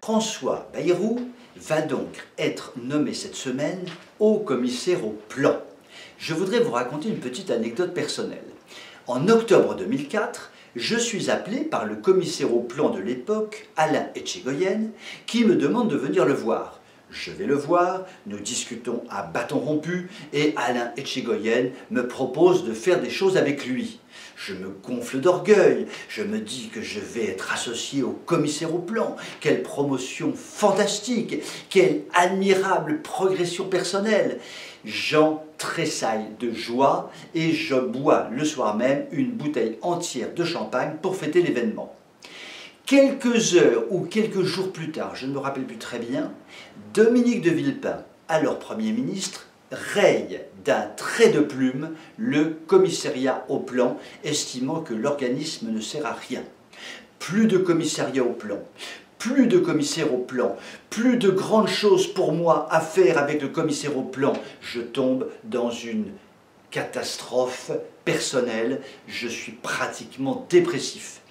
François Bayrou va donc être nommé cette semaine haut commissaire au plan. Je voudrais vous raconter une petite anecdote personnelle. En octobre 2004, je suis appelé par le commissaire au plan de l'époque, Alain Etchegoyen, qui me demande de venir le voir. Je vais le voir, nous discutons à bâton rompu et Alain Etchegoyen me propose de faire des choses avec lui. Je me gonfle d'orgueil, je me dis que je vais être associé au commissaire au plan. Quelle promotion fantastique, quelle admirable progression personnelle. J'en tressaille de joie et je bois le soir même une bouteille entière de champagne pour fêter l'événement. Quelques heures ou quelques jours plus tard, je ne me rappelle plus très bien, Dominique de Villepin, alors Premier ministre, raye d'un trait de plume le commissariat au plan, estimant que l'organisme ne sert à rien. Plus de commissariat au plan, plus de commissaire au plan, plus de grandes choses pour moi à faire avec le commissaire au plan. Je tombe dans une catastrophe personnelle, je suis pratiquement dépressif.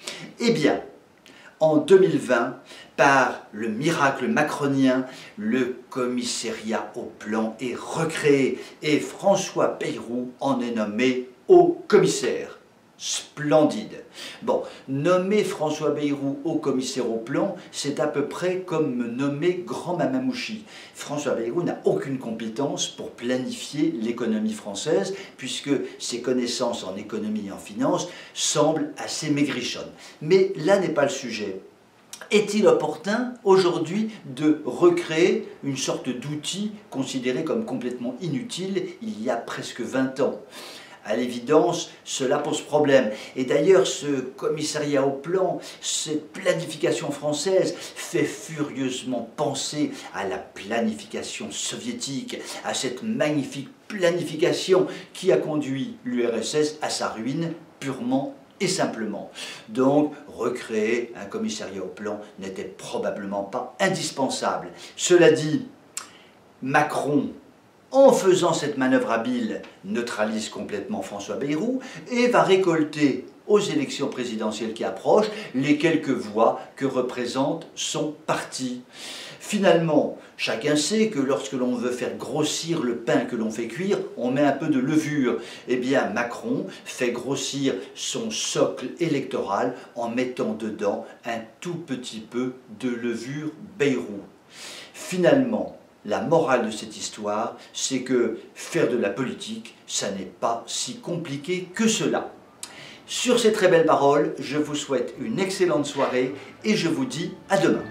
Eh bien, en 2020, par le miracle macronien, le commissariat au plan est recréé et François Bayrou en est nommé haut commissaire. Splendide. Bon, nommer François Bayrou haut commissaire au plan, c'est à peu près comme me nommer grand mamamouchi. François Bayrou n'a aucune compétence pour planifier l'économie française, puisque ses connaissances en économie et en finance semblent assez maigrichonnes. Mais là n'est pas le sujet. Est-il opportun aujourd'hui de recréer une sorte d'outil considéré comme complètement inutile il y a presque 20 ans ? À l'évidence, cela pose problème. Et d'ailleurs, ce commissariat au plan, cette planification française fait furieusement penser à la planification soviétique, à cette magnifique planification qui a conduit l'URSS à sa ruine purement et simplement. Donc, recréer un commissariat au plan n'était probablement pas indispensable. Cela dit, Macron, en faisant cette manœuvre habile, neutralise complètement François Bayrou et va récolter aux élections présidentielles qui approchent les quelques voix que représente son parti. Finalement, chacun sait que lorsque l'on veut faire grossir le pain que l'on fait cuire, on met un peu de levure. Eh bien, Macron fait grossir son socle électoral en mettant dedans un tout petit peu de levure Bayrou. Finalement, la morale de cette histoire, c'est que faire de la politique, ça n'est pas si compliqué que cela. Sur ces très belles paroles, je vous souhaite une excellente soirée et je vous dis à demain.